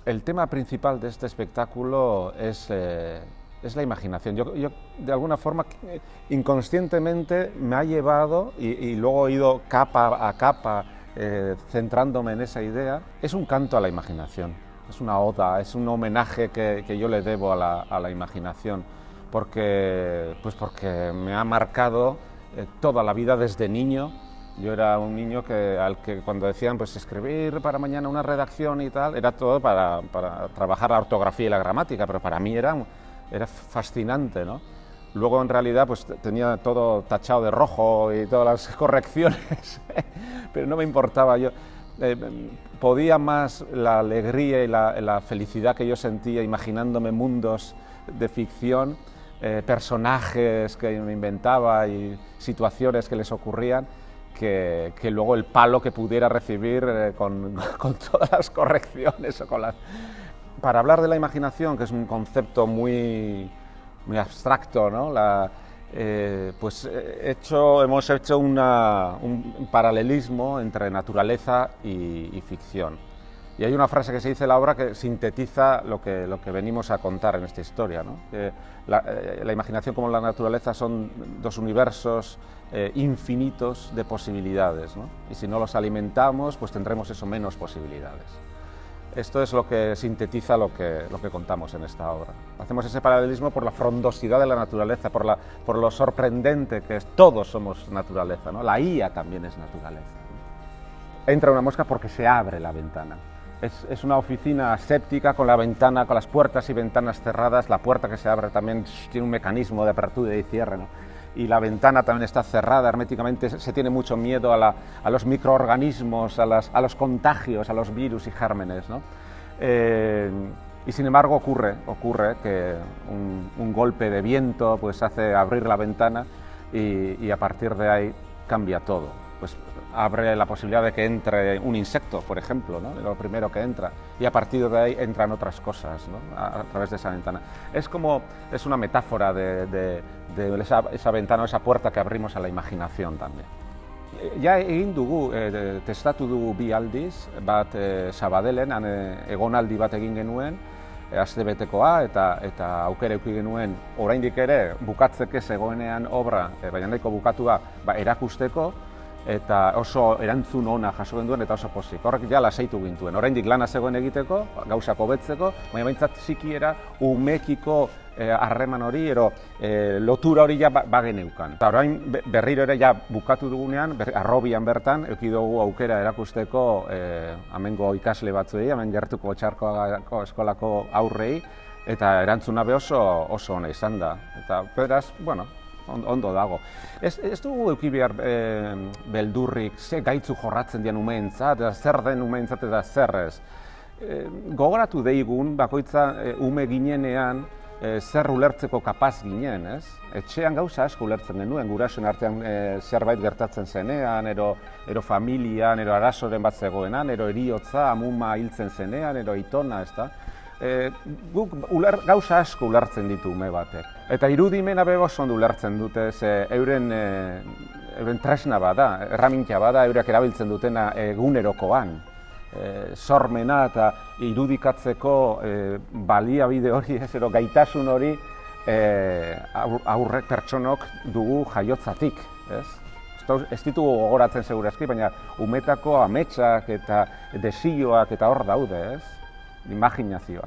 El tema principal de este espectáculo es la imaginación. Yo, de alguna forma, inconscientemente me ha llevado, y luego he ido capa a capa centrándome en esa idea. Es un canto a la imaginación, es una oda, es un homenaje que yo le debo a la imaginación, porque me ha marcado toda la vida desde niño. Yo era un niño al que cuando decían pues escribir para mañana una redacción y tal, era todo para trabajar la ortografía y la gramática, pero para mí era fascinante, ¿no? Luego en realidad pues tenía todo tachado de rojo y todas las correcciones, pero no me importaba. Yo podía más la alegría y la felicidad que yo sentía imaginándome mundos de ficción, personajes que me inventaba y situaciones que les ocurrían, que luego el palo que pudiera recibir con todas las correcciones o con las... Para hablar de la imaginación, que es un concepto muy abstracto, ¿no? Hemos hecho un paralelismo entre naturaleza y ficción. Y hay una frase que se dice en la obra que sintetiza lo que venimos a contar en esta historia, ¿no? La imaginación como la naturaleza son dos universos infinitos de posibilidades, ¿no? Y si no los alimentamos, pues tendremos eso, menos posibilidades. Esto es lo que sintetiza lo que contamos en esta obra. Hacemos ese paralelismo por la frondosidad de la naturaleza, por lo sorprendente que es. Todos somos naturaleza, ¿no? La IA también es naturaleza. Entra una mosca porque se abre la ventana. Es una oficina aséptica con la ventana, con las puertas y ventanas cerradas. La puerta que se abre también tiene un mecanismo de apertura y cierre, ¿no? Y la ventana también está cerrada herméticamente. Se tiene mucho miedo a los microorganismos, a los contagios, a los virus y gérmenes, ¿no? Y sin embargo ocurre que un golpe de viento pues hace abrir la ventana y a partir de ahí cambia todo. Pues abre la posibilidad de que entre un insecto, por ejemplo, ¿no? Lo primero que entra, y a partir de ahí entran otras cosas, ¿no? A través de esa ventana. Es una metáfora de esa ventana o esa puerta que abrimos a la imaginación también. Ja egin dugu, testatu dugu 2 aldiz, bat Sabadellen, egonaldi bat egin genuen, astebetekoa, eta aukera eduki genuen oraindik ere bukatzeke zegoenean obra, baina nahiko bukatua erakusteko, eta oso erantzun ona jaso genduen eta oso pozik. Horrek ja lasaitu gintuen. Oraindik lana zegoen egiteko, gauzak hobetzeko, baina behintzat sikiera umekiko harreman hori, lotura hori ja bageneukan. Eta orain berriro ere ja bukatu dugunean, Harrobian bertan, eduki dugu aukera erakusteko hemengo ikasle batzuei, hemen gertuko Otxarkoagako eskolako aurrei, eta erantzuna be oso ona izan da. Eta beraz, bueno, ondo dago. Ez dugu eduki behar beldurrik, ze gaitzu jorratzen dian umeentzat, zer den umeentzat eta zer ez. Gogoratu deigun, bakoitza ume ginenean, zer ulertzeko kapaz ginen, ez? Etxean gauza asko ulertzen genuen, gurasoen artean zerbait gertatzen zenean, ero familian, ero arazoren bat zegoenan, ero heriotza, amuma hiltzen zenean, ero itona, ez da? Guk gauza asko ulertzen ditu ume batek. Eta irudimena be oso ondo ulertzen dute, euren tresna bada, erraminta bada, eurak erabiltzen dutena egunerokoan. Sormena eta irudikatzeko baliabide hori, gaitasun hori aurrek pertsonok dugu jaiotzatik, ez? Ez ditugu gogoratzen segurazki, baina umetako ametsak eta desioak eta hor daude, ez? Imaginazioa.